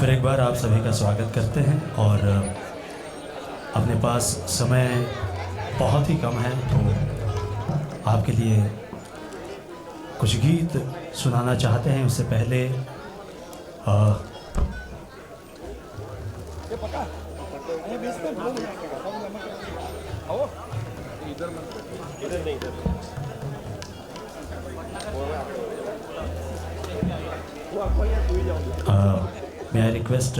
फिर एक बार आप सभी का स्वागत करते हैं और अपने पास समय बहुत ही कम है तो आपके लिए कुछ गीत सुनाना चाहते हैं। उससे पहले may I request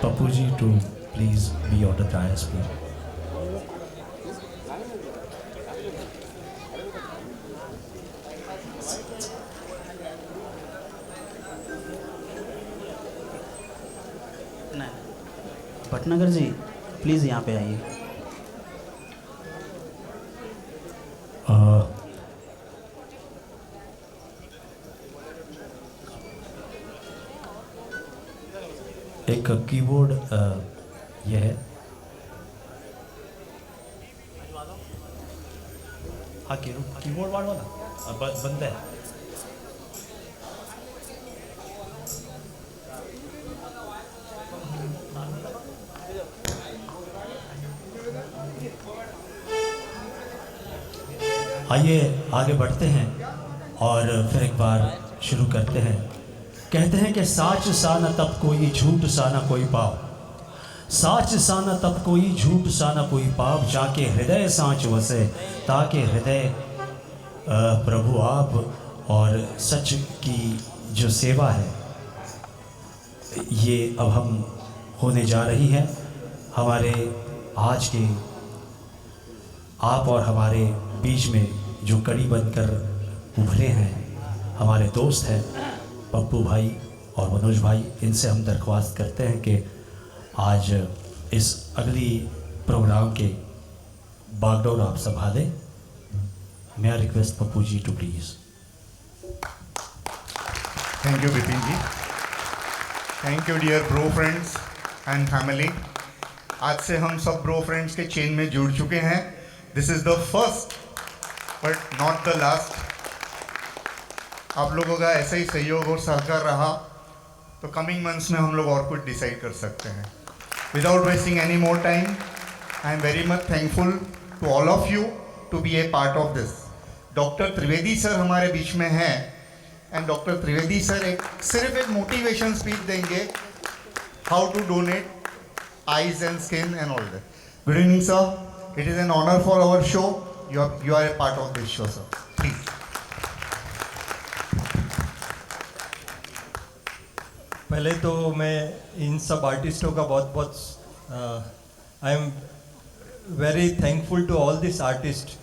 Papu ji to please be on the dais, please. Bhatnagar ji please यहाँ पे आइए। एक कीबोर्ड ये है। हाँ कीबोर्ड वाला बंद है। आइए आगे बढ़ते हैं और फिर एक बार शुरू करते हैं। कहते हैं कि साच सा न तब कोई झूठ सा न कोई पाप, साच सा न तब कोई झूठ सा न कोई पाप, जाके हृदय साँच वसे ताके हृदय प्रभु आप। और सच की जो सेवा है ये अब हम होने जा रही है। हमारे आज के आप और हमारे बीच में जो कड़ी बनकर उभरे हैं हमारे दोस्त हैं पप्पू भाई और मनोज भाई, इनसे हम दरख्वास्त करते हैं कि आज इस अगली प्रोग्राम के बागडोर आप संभालें। मैं request Pappu ji to please. Thank you Vipin ji. Thank you dear bro friends and family. आज से हम सब ब्रो फ्रेंड्स के चेन में जुड़ चुके हैं। This is the first but not the last. आप लोगों का ऐसा ही सहयोग और सहकार रहा तो कमिंग मंथ्स में हम लोग और कुछ डिसाइड कर सकते हैं। Without wasting any more time, I am very much thankful to all of you to be a part of this. Doctor Trivedi sir हमारे बीच में हैं एंड डॉक्टर त्रिवेदी सर सिर्फ एक मोटिवेशन स्पीच देंगे, how to donate eyes and skin and all that. Good evening sir, it is an honour for our show. You are a part of this show sir, please. पहले तो मैं इन सब आर्टिस्टों का बहुत बहुत I am very thankful to all this artist.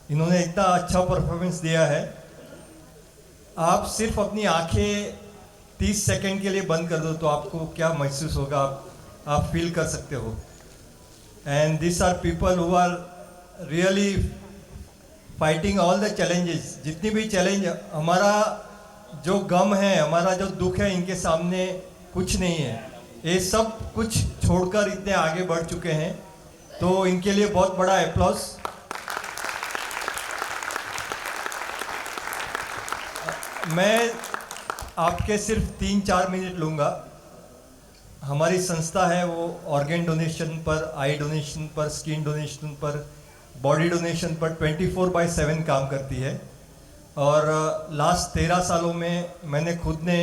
इन्होंने इतना अच्छा परफॉर्मेंस दिया है। आप सिर्फ अपनी आंखें 30 सेकंड के लिए बंद कर दो तो आपको क्या महसूस होगा आप फील कर सकते हो। And this are people who are really fighting all the challenges. जितनी भी चैलेंज, हमारा जो गम है, हमारा जो दुख है, इनके सामने कुछ नहीं है। ये सब कुछ छोड़कर इतने आगे बढ़ चुके हैं तो इनके लिए बहुत बड़ा एप्लॉज। मैं आपके सिर्फ 3-4 मिनट लूँगा। हमारी संस्था है वो ऑर्गन डोनेशन पर, आई डोनेशन पर, स्किन डोनेशन पर, बॉडी डोनेशन पर 24/7 काम करती है। और लास्ट 13 सालों में मैंने खुद ने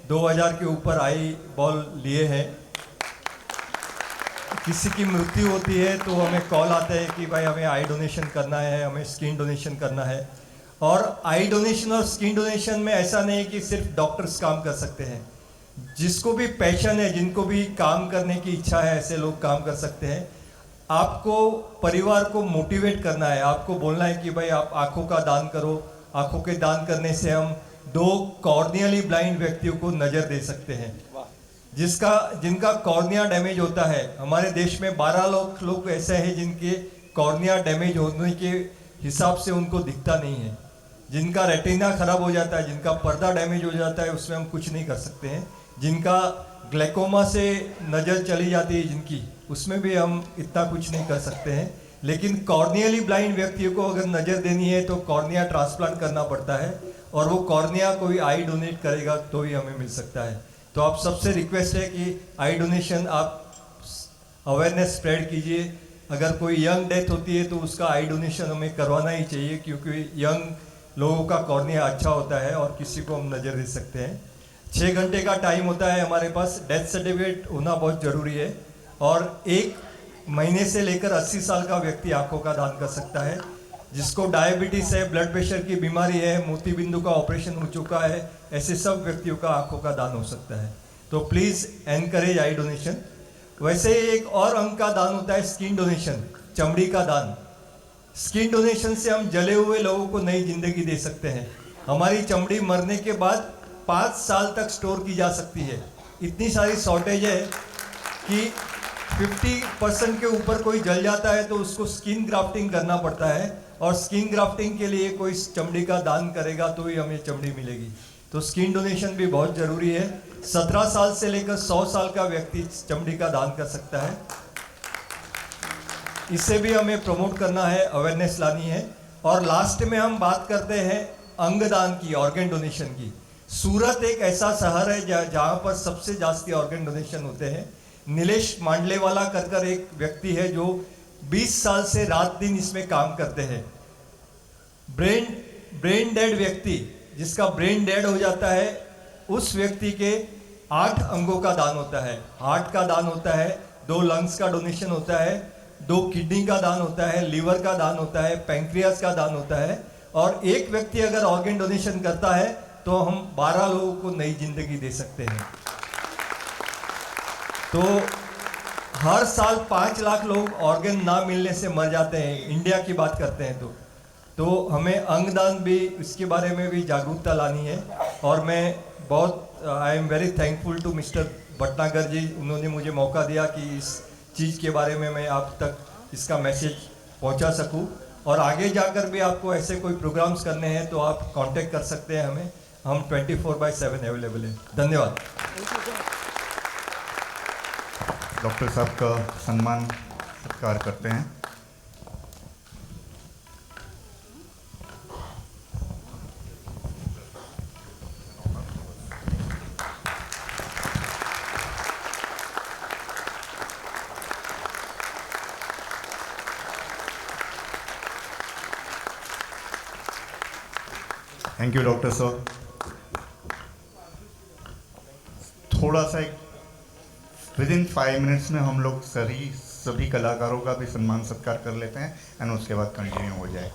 2000 के ऊपर आई बॉल लिए हैं। किसी की मृत्यु होती है तो हमें कॉल आता है कि भाई हमें आई डोनेशन करना है, हमें स्किन डोनेशन करना है। और आई डोनेशन और स्किन डोनेशन में ऐसा नहीं है कि सिर्फ डॉक्टर्स काम कर सकते हैं। जिसको भी पैशन है, जिनको भी काम करने की इच्छा है, ऐसे लोग काम कर सकते हैं। आपको परिवार को मोटिवेट करना है, आपको बोलना है कि भाई आप आँखों का दान करो। आँखों के दान करने से हम 2 कॉर्नियली ब्लाइंड व्यक्तियों को नज़र दे सकते हैं। जिनका कॉर्निया डैमेज होता है, हमारे देश में 12 लोग ऐसे हैं जिनके कॉर्निया डैमेज होने के हिसाब से उनको दिखता नहीं है। जिनका रेटिना खराब हो जाता है, जिनका पर्दा डैमेज हो जाता है, उसमें हम कुछ नहीं कर सकते हैं। जिनका ग्लैकोमा से नज़र चली जाती है जिनकी, उसमें भी हम इतना कुछ नहीं कर सकते हैं। लेकिन कॉर्नियली ब्लाइंड व्यक्तियों को अगर नज़र देनी है तो कॉर्निया ट्रांसप्लांट करना पड़ता है और वो कॉर्निया कोई आई डोनेट करेगा तो ही हमें मिल सकता है। तो आप सबसे रिक्वेस्ट है कि आई डोनेशन आप अवेयरनेस स्प्रेड कीजिए। अगर कोई यंग डेथ होती है तो उसका आई डोनेशन हमें करवाना ही चाहिए, क्योंकि यंग लोगों का कॉर्निया अच्छा होता है और किसी को हम नज़र दे सकते हैं। 6 घंटे का टाइम होता है हमारे पास। डेथ सर्टिफिकेट होना बहुत ज़रूरी है। और 1 महीने से लेकर 80 साल का व्यक्ति आंखों का दान कर सकता है। जिसको डायबिटीज़ है, ब्लड प्रेशर की बीमारी है, मोतीबिंदु का ऑपरेशन हो चुका है, ऐसे सब व्यक्तियों का आंखों का दान हो सकता है। तो प्लीज़ एनकरेज आई डोनेशन। वैसे ही एक और अंग का दान होता है स्किन डोनेशन, चमड़ी का दान। स्किन डोनेशन से हम जले हुए लोगों को नई जिंदगी दे सकते हैं। हमारी चमड़ी मरने के बाद 5 साल तक स्टोर की जा सकती है। इतनी सारी शॉर्टेज है कि 50% के ऊपर कोई जल जाता है तो उसको स्किन ग्राफ्टिंग करना पड़ता है, और स्किन ग्राफ्टिंग के लिए कोई चमड़ी का दान करेगा तो ही हमें चमड़ी मिलेगी। तो स्किन डोनेशन भी बहुत ज़रूरी है। 17 साल से लेकर 100 साल का व्यक्ति चमड़ी का दान कर सकता है। इससे भी हमें प्रमोट करना है, अवेयरनेस लानी है। और लास्ट में हम बात करते हैं अंगदान की, ऑर्गन डोनेशन की। सूरत एक ऐसा शहर है जहाँ पर सबसे जास्ती ऑर्गन डोनेशन होते हैं। नीलेश मांडलेवाला कर एक व्यक्ति है जो 20 साल से रात दिन इसमें काम करते हैं। ब्रेन डेड व्यक्ति, जिसका ब्रेन डेड हो जाता है, उस व्यक्ति के 8 अंगों का दान होता है। हार्ट का दान होता है, 2 लंग्स का डोनेशन होता है, 2 किडनी का दान होता है, लीवर का दान होता है, पैंक्रियास का दान होता है। और एक व्यक्ति अगर ऑर्गन डोनेशन करता है तो हम 12 लोगों को नई जिंदगी दे सकते हैं। तो हर साल 5 लाख लोग ऑर्गन ना मिलने से मर जाते हैं, इंडिया की बात करते हैं तो हमें अंगदान भी, इसके बारे में भी जागरूकता लानी है। और मैं बहुत I am very thankful to mister Bhatnagar ji, उन्होंने मुझे मौका दिया कि इस चीज़ के बारे में मैं आप तक इसका मैसेज पहुंचा सकूं। और आगे जाकर भी आपको ऐसे कोई प्रोग्राम्स करने हैं तो आप कांटेक्ट कर सकते हैं हमें। हम 24/7 अवेलेबल हैं। धन्यवाद। डॉक्टर साहब का सम्मान सत्कार करते हैं। थैंक यू डॉक्टर साहब। थोड़ा सा विदिन 5 मिनट्स में हम लोग सभी कलाकारों का भी सम्मान सत्कार कर लेते हैं एंड उसके बाद कंटिन्यू हो जाए।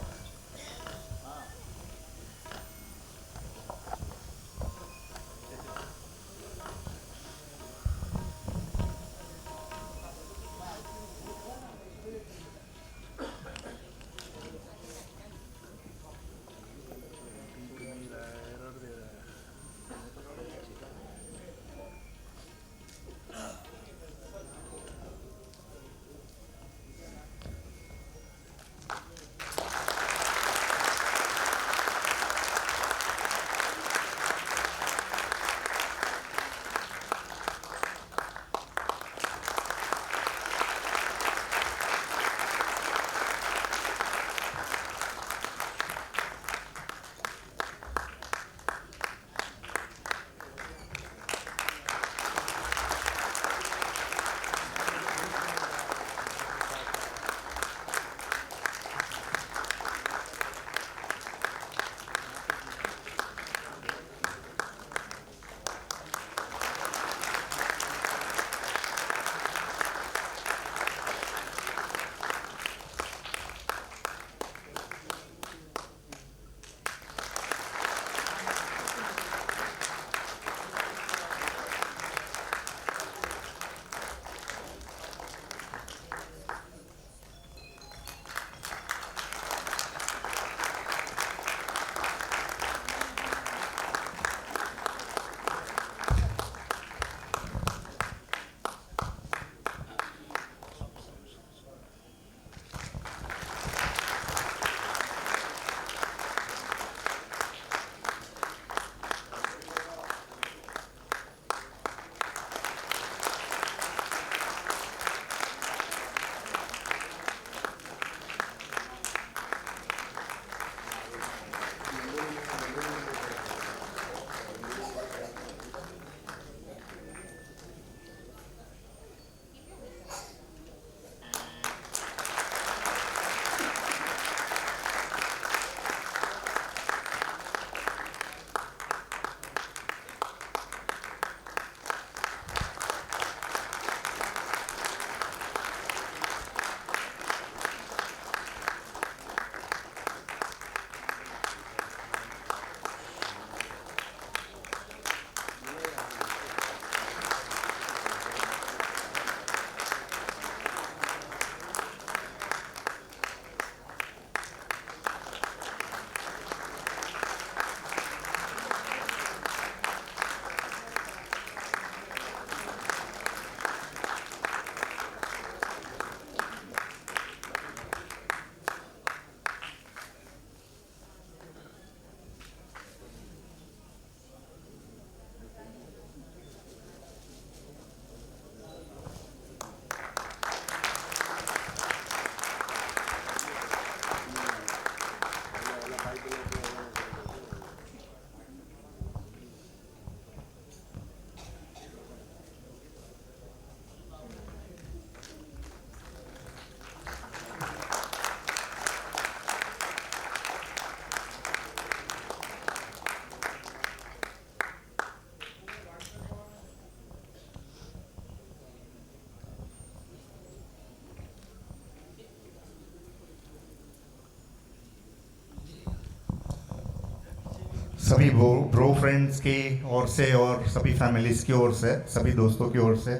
सभी ब्रो फ्रेंड्स की ओर से और सभी फैमिलीज़ की ओर से, सभी दोस्तों की ओर से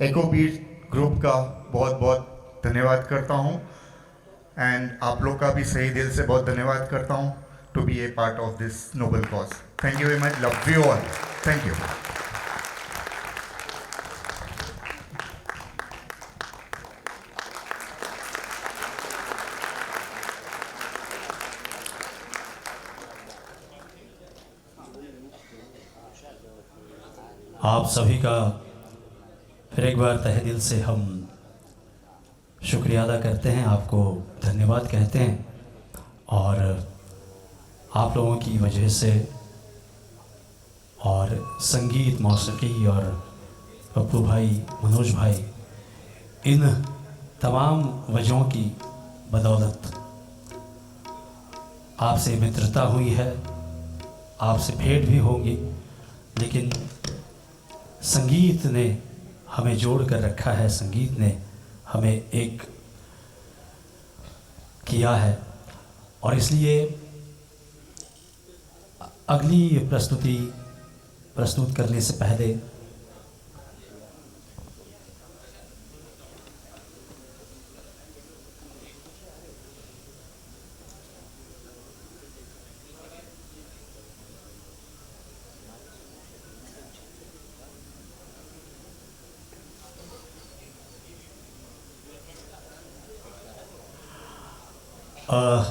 एको बीट ग्रुप का बहुत बहुत धन्यवाद करता हूँ। एंड आप लोग का भी सही दिल से बहुत धन्यवाद करता हूँ to be a part of this noble cause. Thank you very much, love you all, thank you. आप सभी का फिर एक बार तहे दिल से हम शुक्रिया अदा करते हैं, आपको धन्यवाद कहते हैं। और आप लोगों की वजह से और संगीत, मौसीकी और पप्पू भाई, मनोज भाई, इन तमाम वजहों की बदौलत आपसे मित्रता हुई है, आपसे भेंट भी होगी, लेकिन संगीत ने हमें जोड़ कर रखा है, संगीत ने हमें एक किया है। और इसलिए अगली प्रस्तुति प्रस्तुत करने से पहले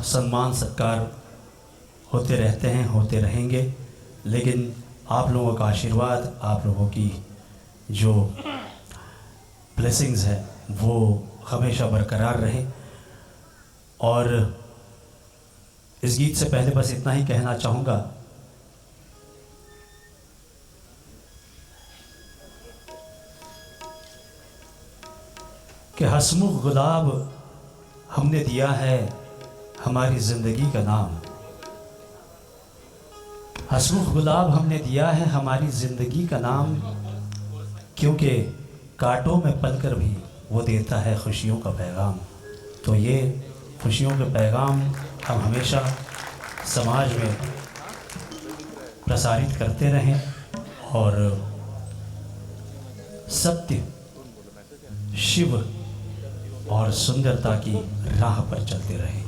सम्मान सत्कार होते रहते हैं, होते रहेंगे, लेकिन आप लोगों का आशीर्वाद, आप लोगों की जो ब्लेसिंग्स है वो हमेशा बरकरार रहे। और इस गीत से पहले बस इतना ही कहना चाहूँगा कि हसमुख गुलाब हमने दिया है हमारी ज़िंदगी का नाम। हसमुख गुलाब हमने दिया है हमारी ज़िंदगी का नाम, क्योंकि कांटों में पलकर भी वो देता है खुशियों का पैगाम। तो ये खुशियों के पैगाम हम हमेशा समाज में प्रसारित करते रहें और सत्य, शिव और सुंदरता की राह पर चलते रहें।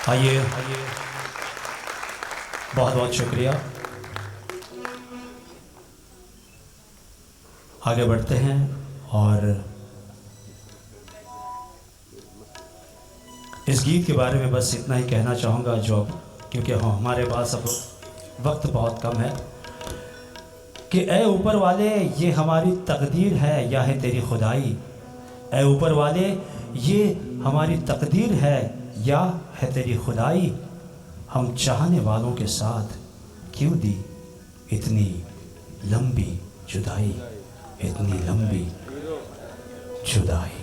आइए, बहुत बहुत शुक्रिया। आगे बढ़ते हैं और इस गीत के बारे में बस इतना ही कहना चाहूँगा जो क्योंकि हमारे पास अब वक्त बहुत कम है कि ए ऊपर वाले ये हमारी तकदीर है या है तेरी खुदाई। ए ऊपर वाले ये हमारी तकदीर है या है तेरी खुदाई। हम चाहने वालों के साथ क्यों दी इतनी लंबी जुदाई, इतनी लंबी जुदाई।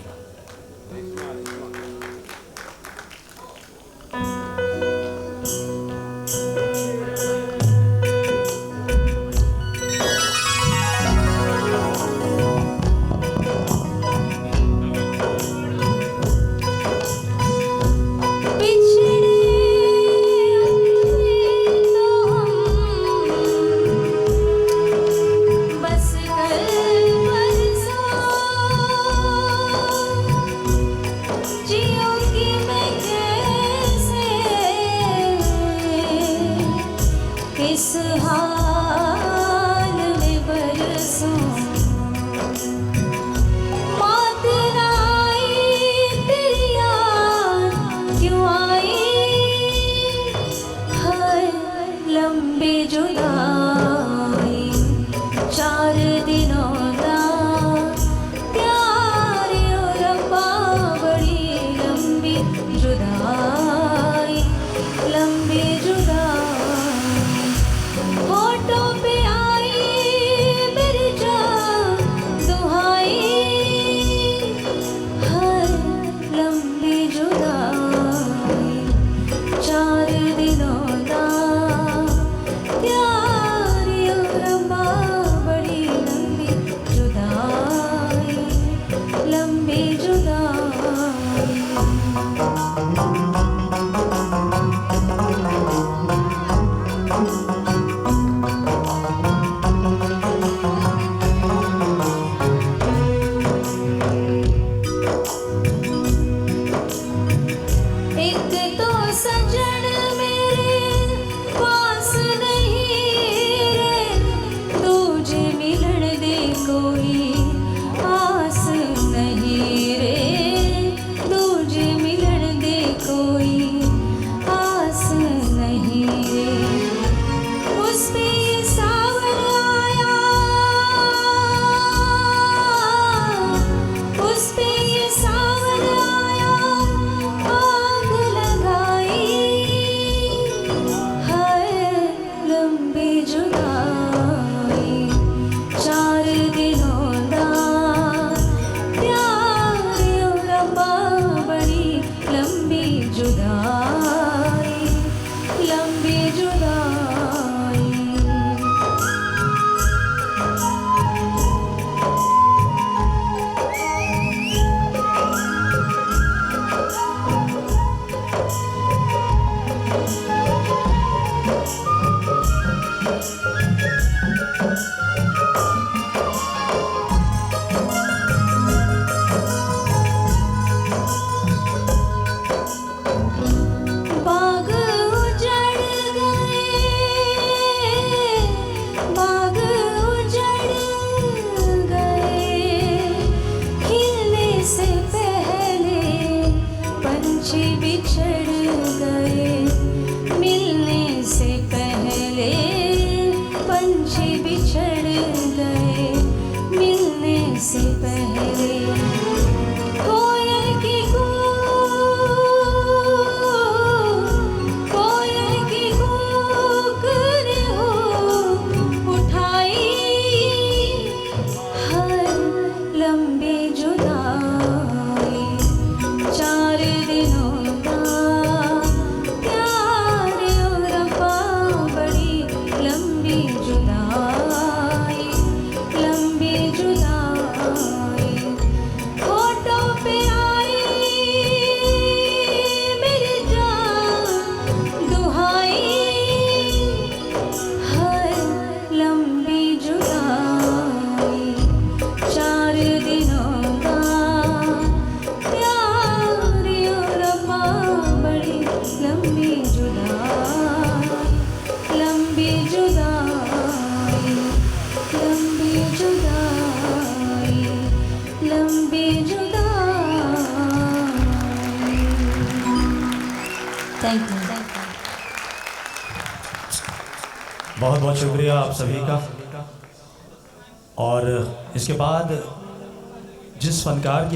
इस हाल में बरसों मौत ना आई तेरी याद क्यों आई। हर लंबी जुदाई 4 दिनों दा प्यार ओ रब्बा बड़ी लंबी जुदाई, लंबी जुदाई। होठों पे आई मेरी जान दुहाई। हर लंबी जुदाई 4 दिनों दा प्यार ओ रब्बा बड़ी लंबी जुदाई, लंबी जुदाई। बहुत बहुत शुक्रिया आप सभी का। और इसके बाद जिस फनकार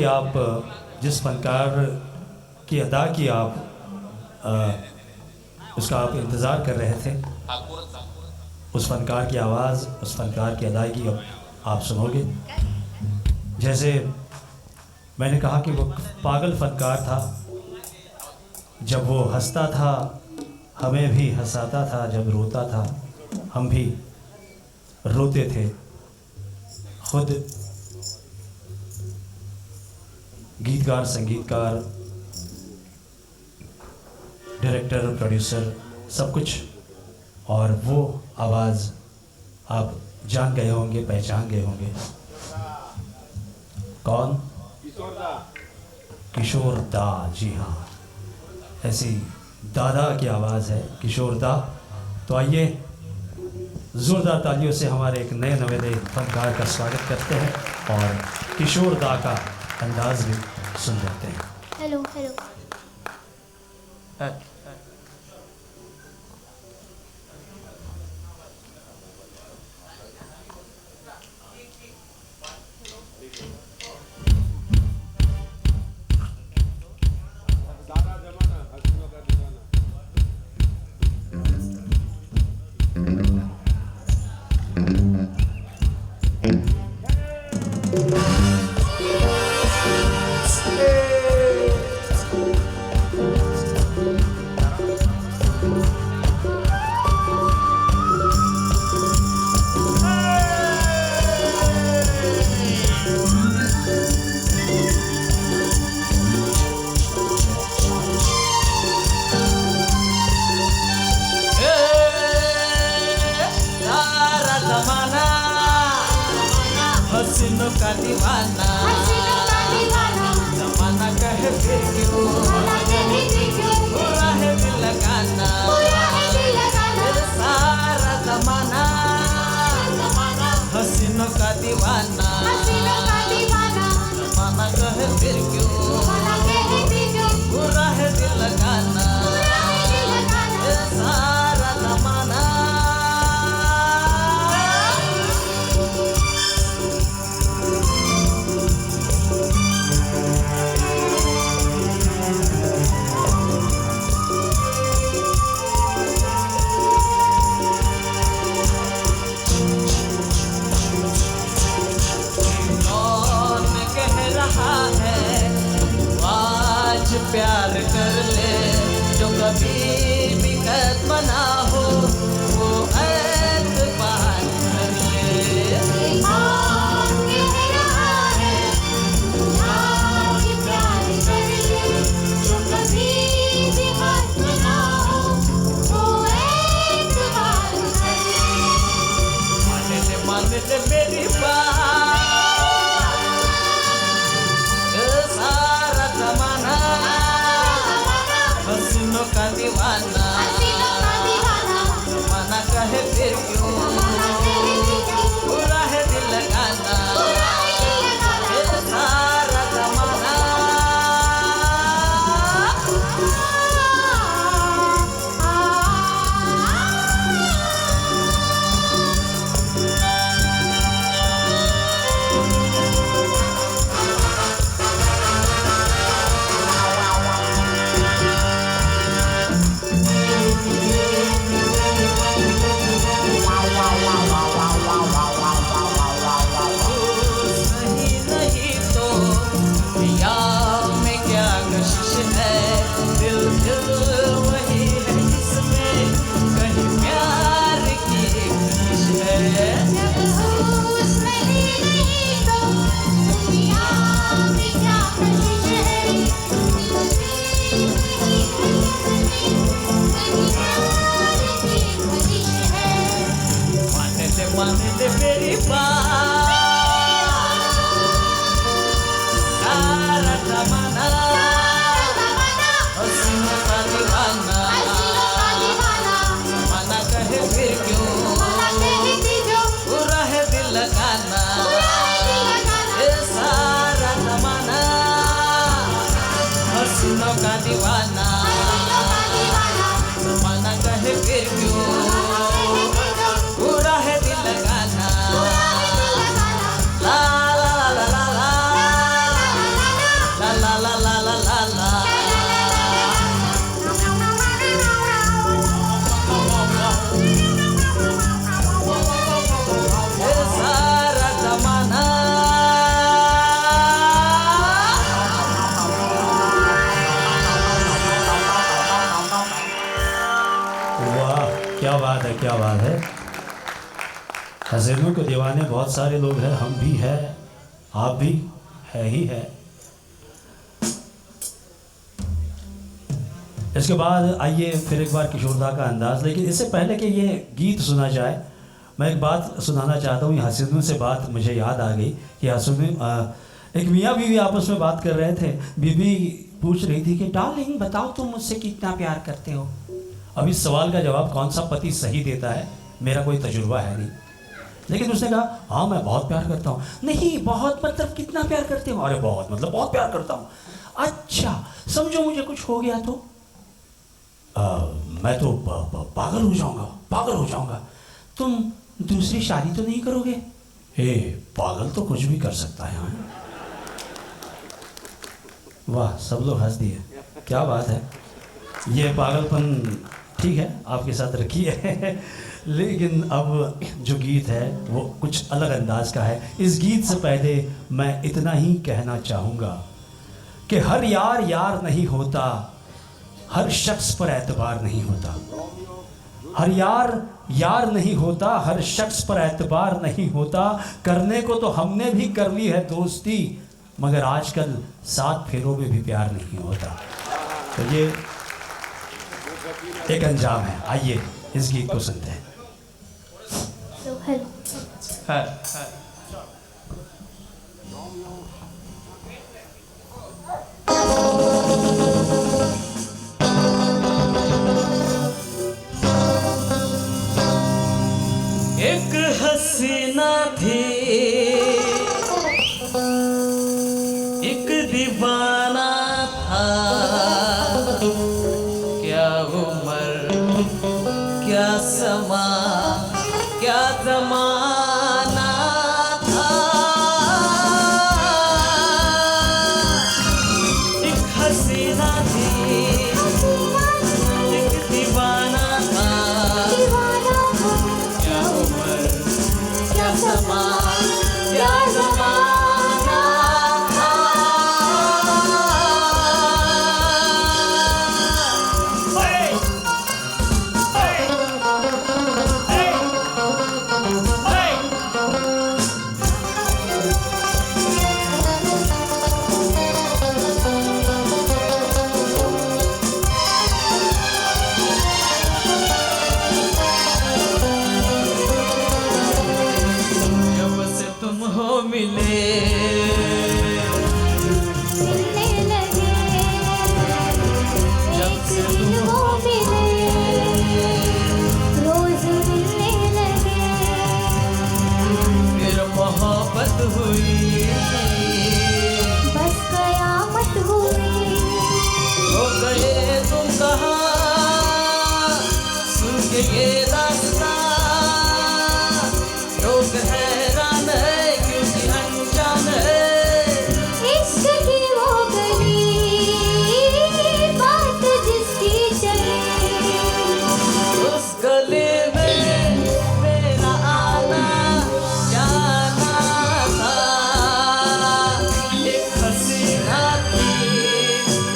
की अदा की आप उसका आप इंतज़ार कर रहे थे, उस फनकार की आवाज़, उस फनकार की अदायगी अब आप सुनोगे। जैसे मैंने कहा कि वो पागल फनकार था, जब वो हंसता था हमें भी हंसाता था, जब रोता था हम भी रोते थे। खुद गीतकार, संगीतकार, डायरेक्टर, प्रोड्यूसर, सब कुछ। और वो आवाज़ आप जान गए होंगे, पहचान गए होंगे। कौन? किशोर दा। जी हाँ, ऐसी दादा की आवाज़ है किशोर दा। तो आइए ज़ोरदार तालियों से हमारे एक नए नवेले फनकार का स्वागत करते हैं और किशोर दा का अंदाज भी सुन लेते हैं। Hello hello. हसीनों का दीवाना, जमाना कहे फिर क्यों, बुरा है दिल लगाना, सारा जमाना हसीनों का दीवाना, जमाना कहे फिर क्यों, बुरा है दिल लगाना, सारा जमाना। प्यार कर ले जो कभी भी कदम ना हो, वो एतबार कर ले। प्यार कर ले जो कभी भी कदम ना हो, वो एतबार कर ले। मान ले मेरी बात, सारा जमाना हसीनों का दीवाना, जमाना कहे फिर क्यों, बुरा है दिल लगाना, सारा जमाना। मेरी सारा जमाना हसीनों का दीवाना, जमाना कहे फिर क्यों, बुरा है दिल लगाना, सारा जमाना हसीनों का दीवाना, जमाना कहे फिर क्यों, वाह, क्या बात है, क्या बात है। हसीनों के दीवाने बहुत सारे लोग हैं, हम भी हैं, आप भी है ही है। इसके बाद आइए फिर एक बार किशोरदा का अंदाज। लेकिन इससे पहले कि ये गीत सुना जाए, मैं एक बात सुनाना चाहता हूँ। हसीनों से बात मुझे याद आ गई कि हसीनों एक मियाँ बीवी आपस में बात कर रहे थे। बीवी पूछ रही थी कि डार्लिंग बताओ तुम मुझसे कितना प्यार करते हो। अब इस सवाल का जवाब कौन सा पति सही देता है, मेरा कोई तजुर्बा है नहीं। लेकिन उसने कहा हाँ मैं बहुत प्यार करता हूँ। नहीं बहुत मतलब कितना प्यार करते हो? अरे बहुत मतलब बहुत प्यार करता हूँ। अच्छा समझो मुझे कुछ हो गया तो मैं तो पागल हो जाऊंगा, पागल हो जाऊंगा। तुम दूसरी शादी तो नहीं करोगे? हे पागल तो कुछ भी कर सकता है। हाँ? वाह, सब लोग हंस दिए, क्या बात है। ये पागलपन ठीक है आपके साथ रखिए। लेकिन अब जो गीत है वो कुछ अलग अंदाज का है। इस गीत से पहले मैं इतना ही कहना चाहूँगा कि हर यार यार नहीं होता, हर शख्स पर एतबार नहीं होता। हर यार यार नहीं होता, हर शख्स पर एतबार नहीं होता। करने को तो हमने भी कर ली है दोस्ती, मगर आजकल 7 फेरों में भी प्यार नहीं होता। तो ये एक अंजाम है। आइए इस गीत को सुनते हैं। एक हसीना थी, एक दीवाना था। क्या उम्र, क्या समा, क्या जमाना था। एक हसीना थी, एक दीवाना था। क्या उम्र, क्या समा, क्या जमाना था। Hey! Hey! Hey! Hey! जब से तुम हो मिले, मिलने लगे, एक दिन वो मिले, रोज मिलने लगे। फिर मोहब्बत हुई, बस कयामत हुई। हो गए तुम कहाँ, सुन के ये रास्ता। लोग हैरान है क्योंकि अनजान है। इश्क की वो गली, बात जिसकी चली। उस गले में मेरा आना जाना था। एक हसीना थी,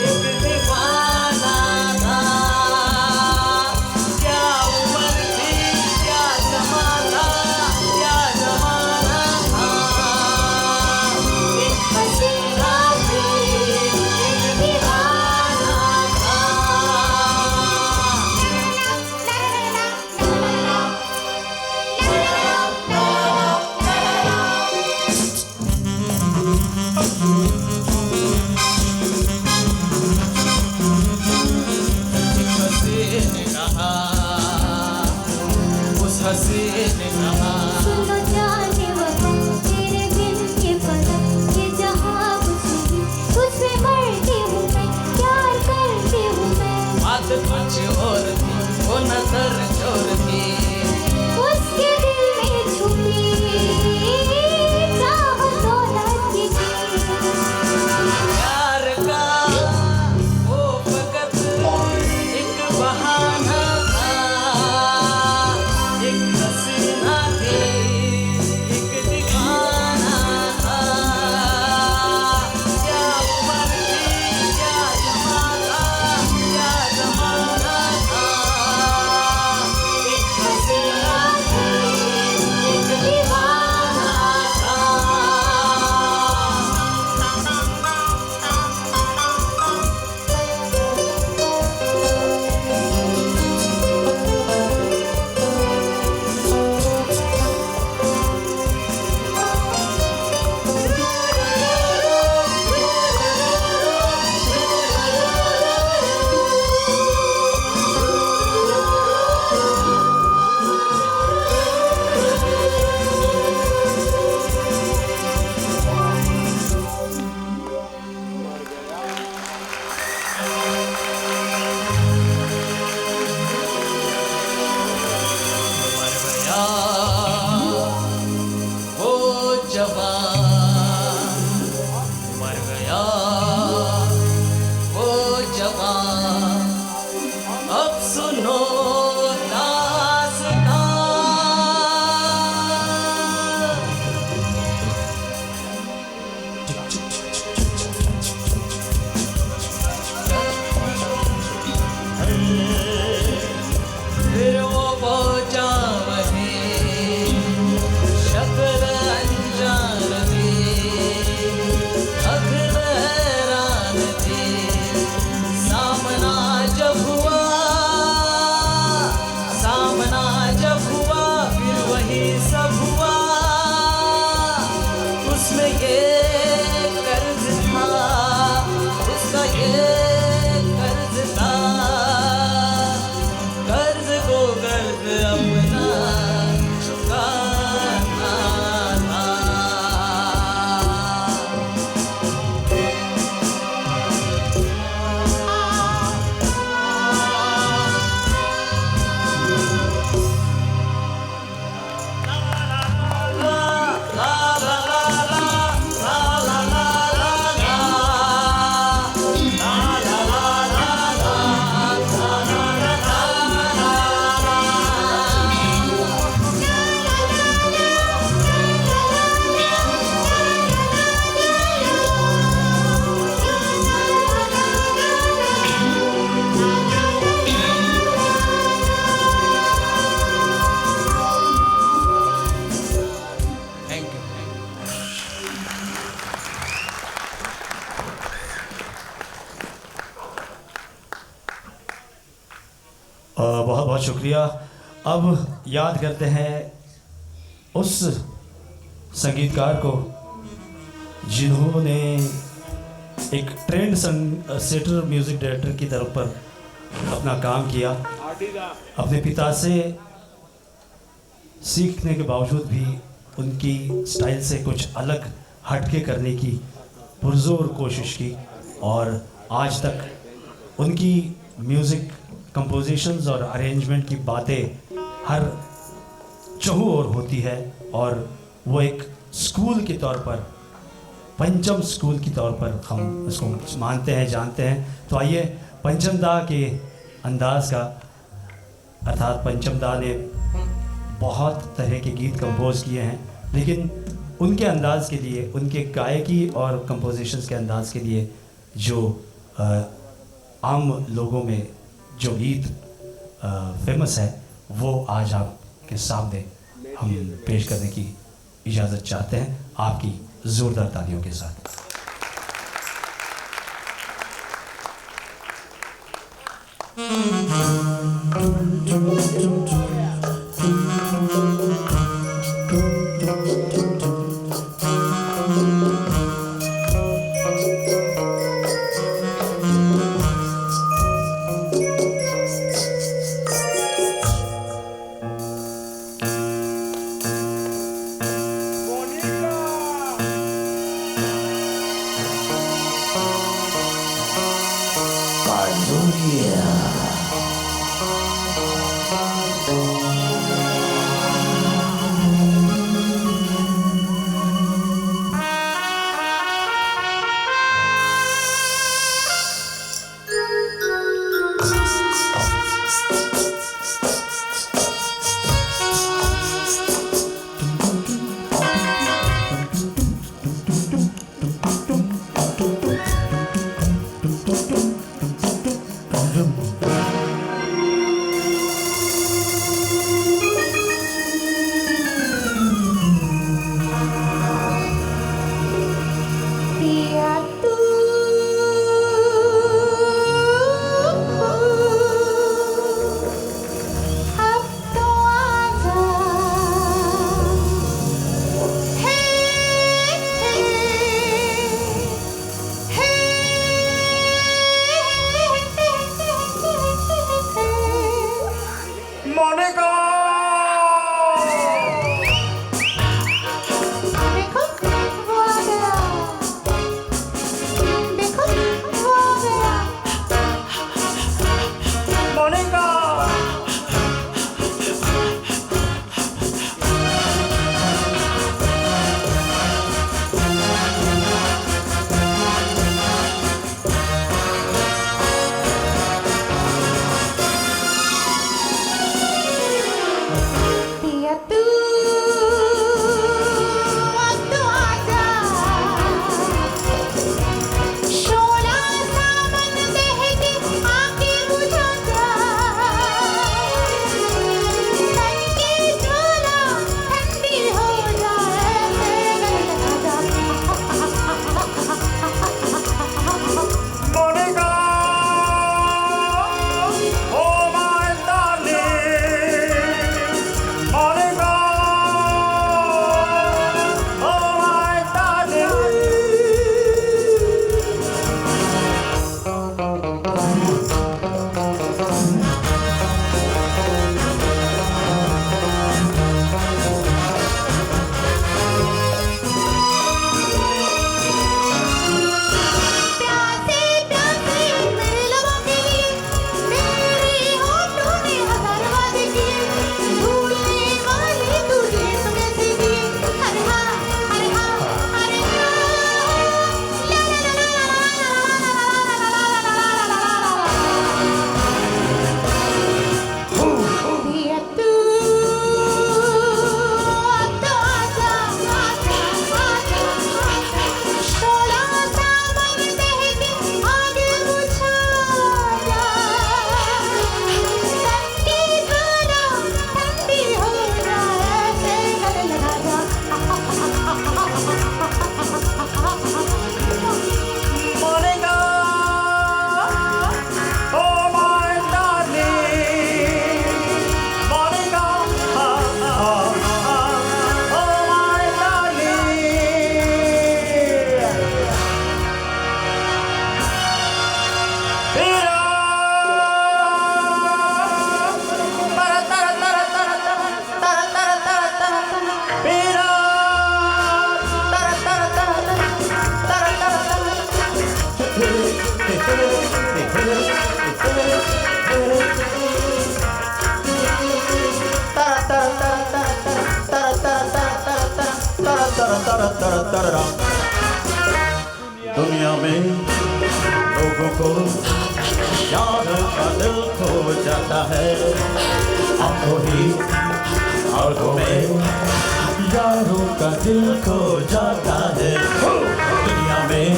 एक दीवाना था। क्या उम्र थी, क्या जमाना, क्या जमाना था। एक हसीना थी, एक दीवाना था। हसीन ने कहा, उस हसीन ने कहा। सुनो जाने वफा, तेरे बिन ये पलक, ये जहां कुछ नहीं, तुझ पे मरती हूँ मैं, प्यार करती हूँ मैं। बात कुछ और थी, वो नजर चोर थी। उसके दिल में छुपी चाहत दौलत की थी। प्यार का वो फकत एक बहाना था। एक हसीना थी, पहुंचा वहीं शक्ल अनजान थी अखर हैरान थी सामना जब हुआ फिर वही सब हुआ उसमें ये कर्ज था उसका ये कर्ज था कर्ज को कर्ज अपना चुकाना था थैंक यू बहुत बहुत शुक्रिया। अब याद करते हैं उस संगीतकार को जिन्होंने एक ट्रेंड सेटर म्यूज़िक डायरेक्टर की तरफ पर अपना काम किया। अपने पिता से सीखने के बावजूद भी उनकी स्टाइल से कुछ अलग हटके करने की पुरजोर कोशिश की और आज तक उनकी म्यूज़िक कंपोजिशंस और अरेंजमेंट की बातें हर चहु ओर होती है और वो एक स्कूल के तौर पर पंचम स्कूल के तौर पर हम इसको मानते हैं जानते हैं। तो आइए पंचम दा के अंदाज का अर्थात पंचम दा ने बहुत तरह के गीत कंपोज किए हैं लेकिन उनके अंदाज के लिए उनके गायकी और कंपोजिशंस के अंदाज के लिए जो आम लोगों में जो गीत फेमस है वो आज आपके सामने हम पेश करने की इजाज़त चाहते हैं आपकी ज़ोरदार तालियों के साथ। दुनिया में लोगों को यार का दिल खो जाता है, आंखों में यारों का दिल खो जाता है। दुनिया में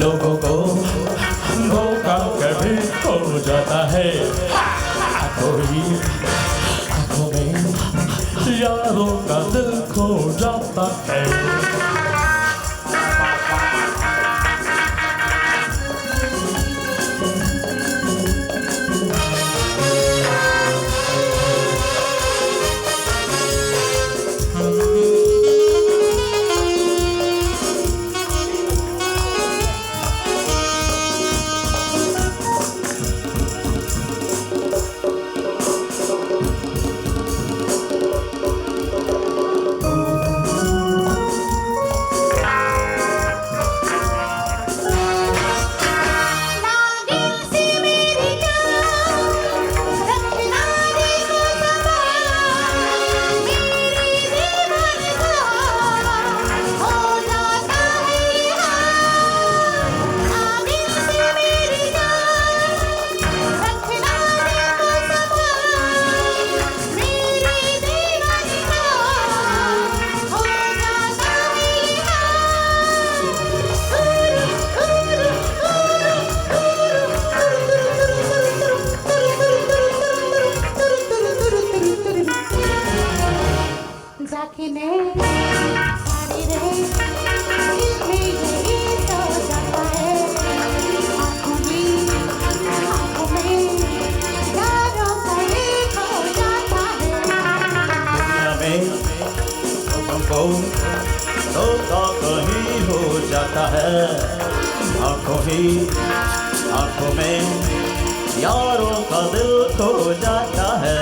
लोगों को धोखा कभी खो जाता है, आंखों में यारों का दिल खो जाता है। धोखा कहीं हो जाता है, आंखों में यारों का दिल खो जाता है।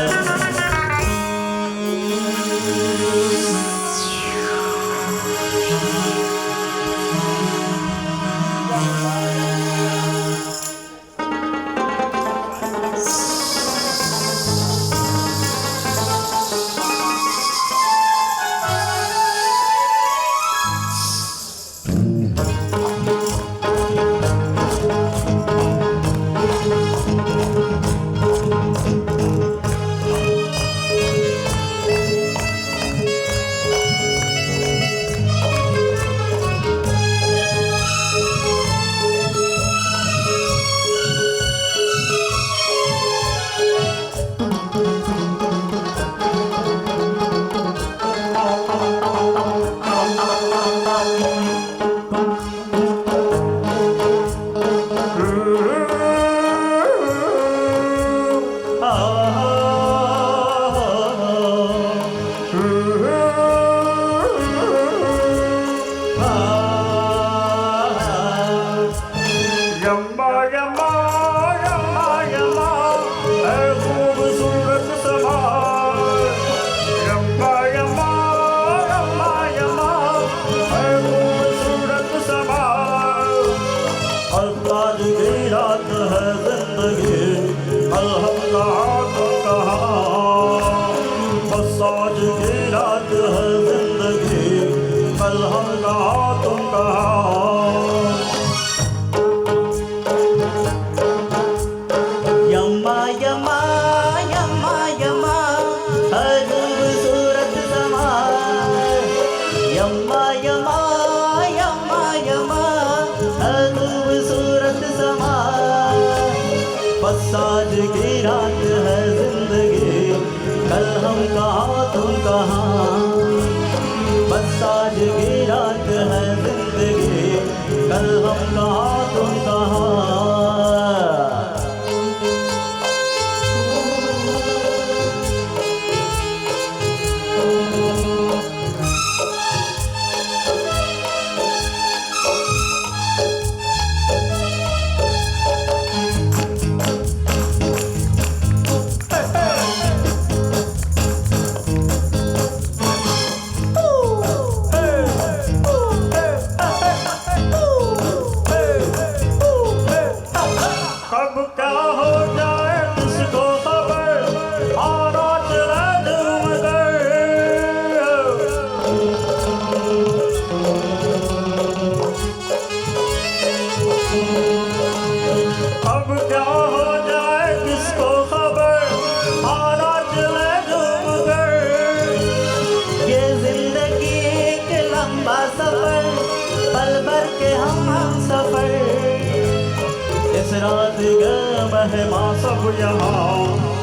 रात गए मेहमान सब यहाँ,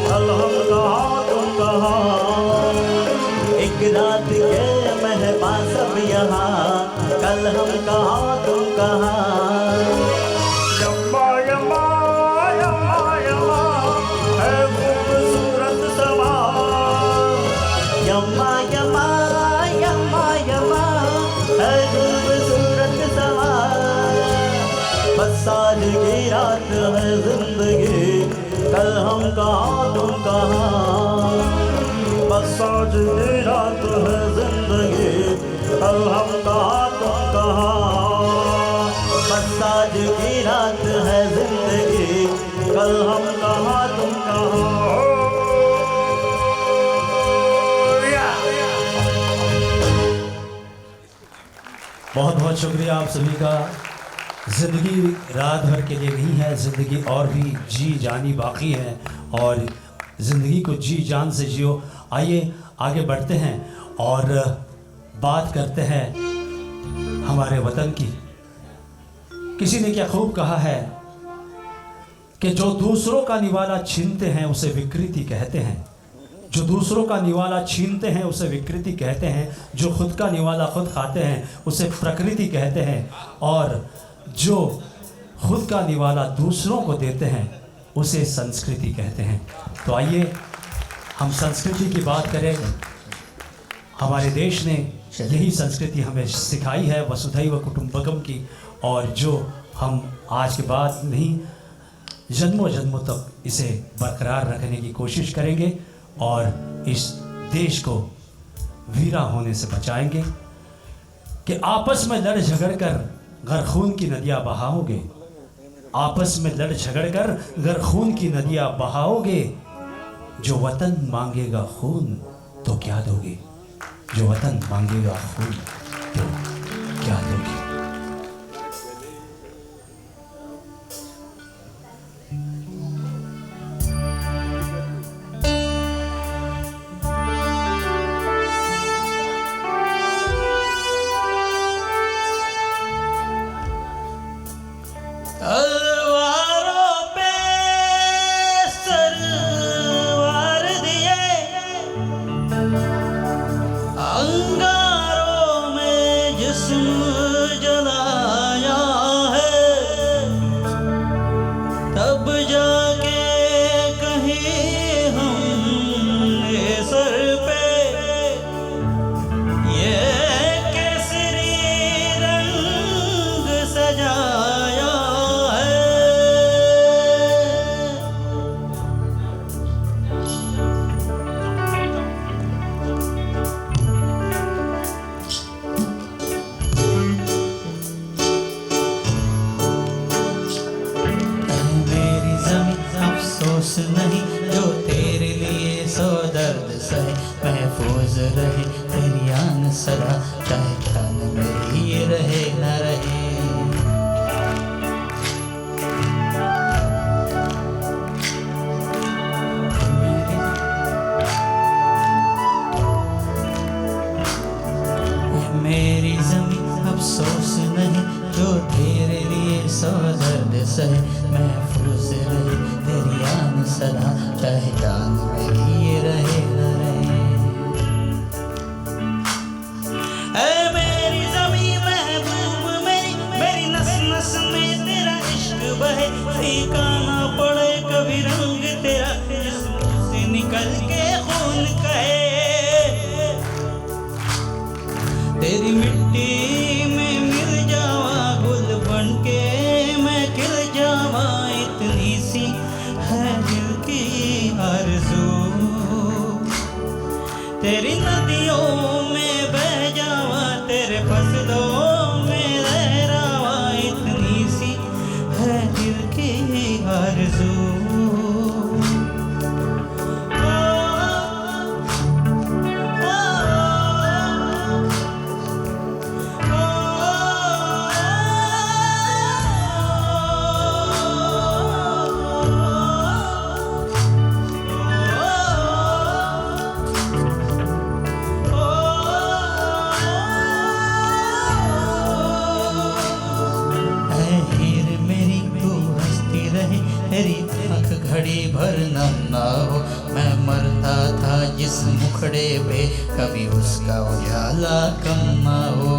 कल हम कहाँ तुम कहाँ। एक रात गए मेहमान सब यहाँ, कल हम कहाँ तुम कहाँ। यम्मा यम्मा यम्मा यम्मा है खूबसूरत समा, यम्मा यम्मा यम्मा यम्मा है खूबसूरत समा। बस आज की रात है जिंदगी, कल हम कहाँ तुम कहाँ। बस आज की रात है जिंदगी, कल हम कहाँ तुम कहाँ। बस आज की रात है जिंदगी, कल हम कहाँ तुम कहाँ। बहुत बहुत शुक्रिया आप सभी का। ज़िंदगी रात भर के लिए नहीं है, ज़िंदगी और भी जी जानी बाकी है, और ज़िंदगी को जी जान से जियो। आइए आगे बढ़ते हैं और बात करते हैं हमारे वतन की। किसी ने क्या खूब कहा है कि जो दूसरों का निवाला छीनते हैं उसे विकृति कहते हैं, जो दूसरों का निवाला छीनते हैं उसे विकृति कहते हैं, जो खुद का निवाला खुद खाते हैं उसे प्रकृति कहते हैं, और जो खुद का निवाला दूसरों को देते हैं उसे संस्कृति कहते हैं। तो आइए हम संस्कृति की बात करें। हमारे देश ने यही संस्कृति हमें सिखाई है, वसुधैव कुटुंबकम की, और जो हम आज के बाद नहीं जन्मों जन्मों तक इसे बरकरार रखने की कोशिश करेंगे और इस देश को वीरा होने से बचाएंगे। कि आपस में लड़ झगड़ कर घर खून की नदियाँ बहाओगे, आपस में लड़ झगड़ कर घर खून की नदियाँ बहाओगे। जो वतन मांगेगा खून तो क्या दोगे, जो वतन मांगेगा खून तो क्या दोगे। तलवारों पे सरवार दिए, अंगारों में जिस्म जलाया है, तब जाके कहीं हमने सर पे ये केसरी रंग सजाया। अफसोस नहीं जो तेरे लिए सो दर्द सहे, महफूज रहे तेरी आन सदा, चाहे जान मेरी ये रहे न रहे। मेरी ज़मीं अफसोस नहीं जो तेरे लिए सो दर्द सहे, महफूज रहे तेरी आन सदा, चाहे जान मेरी ये रहे न रहे। ऐ मेरी ज़मीं महबूब मेरी, मेरी नस नस में तेरा इश्क बहे, फीका ना पड़े कभी रंग तेरा, जिस्म से निकल के खून कहे। तेरी मिट्टी में मिल जावा गुल बन के मैं खिल जावा, इतनी सी है दिल की आरज़ू। तेरी नदियों में बह जावा, तेरे फसलों में लहरावा, इतनी सी है दिल की आरज़ू। भर नम ना हो। मैं मरता था जिस मुखड़े पे कभी उसका उजाला कम ना हो।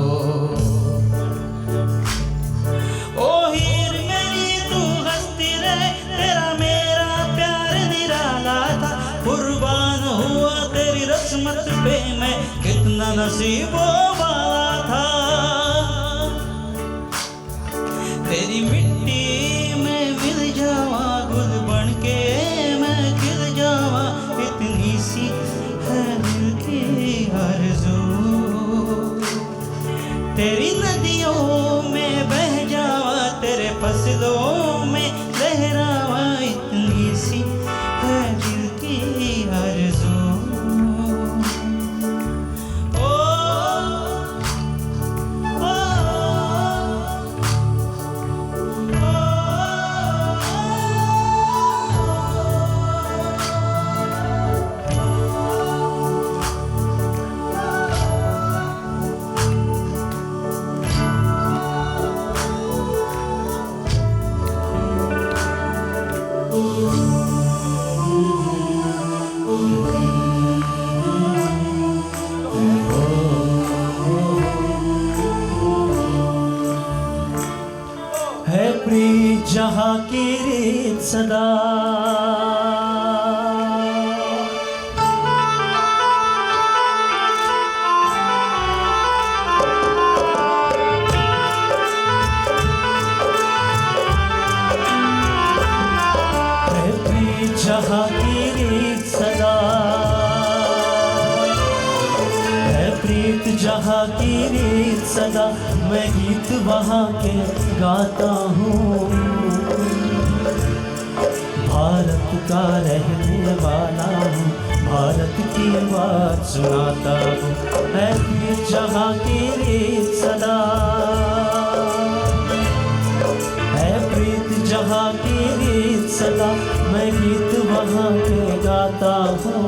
ओ हीर मेरी तू हंसती रहे, तेरा मेरा प्यार निराला था। कुर्बान हुआ तेरी रस्मत पे मैं, कितना नसीबों वाला था। तेरी मिट्टी में मिल जावा, गुल बन के मैं खिल जावा। इतनी सी है दिल की आरज़ू, तेरी नदियों में बह जावा, तेरे फसलों में लहरावा। इतनी सी है दिल की आरज़ू। ओ, ओ, है प्रीत जहाँ की रीत सदा, है प्रीत जहाँ की रीत सदा, है प्रीत जहाँ की रीत सदा। मैं गीत वहाँ के गाता हूँ, भारत का रहने वाला हूँ, भारत की बात सुनाता हूँ। है प्रीत जहाँ की रीत सदा, है प्रीत जहाँ की रीत सदा। मैं गीत वहाँ के गाता हूँ,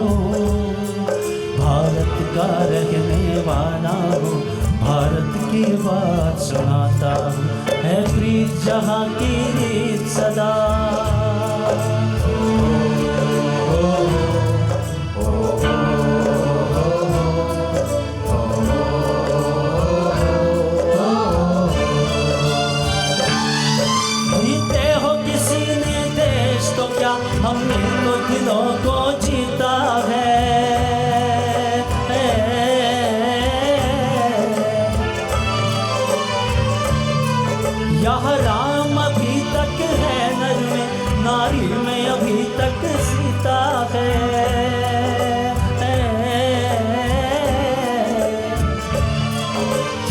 भारत का रहने वाला हूँ, भारत की बात सुनाता हूँ। है प्रीत जहाँ की रीत सदा। जीते हो किसी ने देश तो क्या, हमने तो दिलों को जीता है। यह राम अभी तक है नर में, नारी में अभी तक सीता है।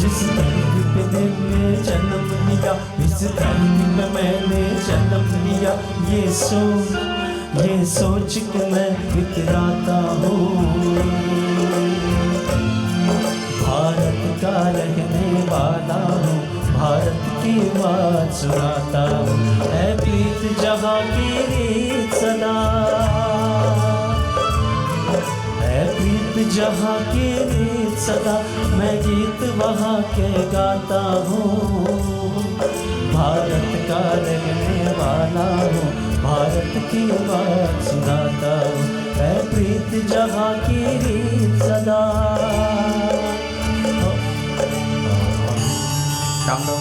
जिस धरती पे मैंने जन्म लिया, इस धरती पे मैंने जन्म लिया। ये सोच के मैं इतराता हूँ, भारत का रहने वाला हूँ, भारत की बात सुनाता हूँ। है प्रीत जहाँ की रीत सदा, है प्रीत जहाँ की रीत सदा। मैं गीत वहाँ के गाता हूँ, भारत का रहने वाला हूँ, भारत की बात सुनाता हूँ। है प्रीत जहाँ की रीत सदा। काम दो।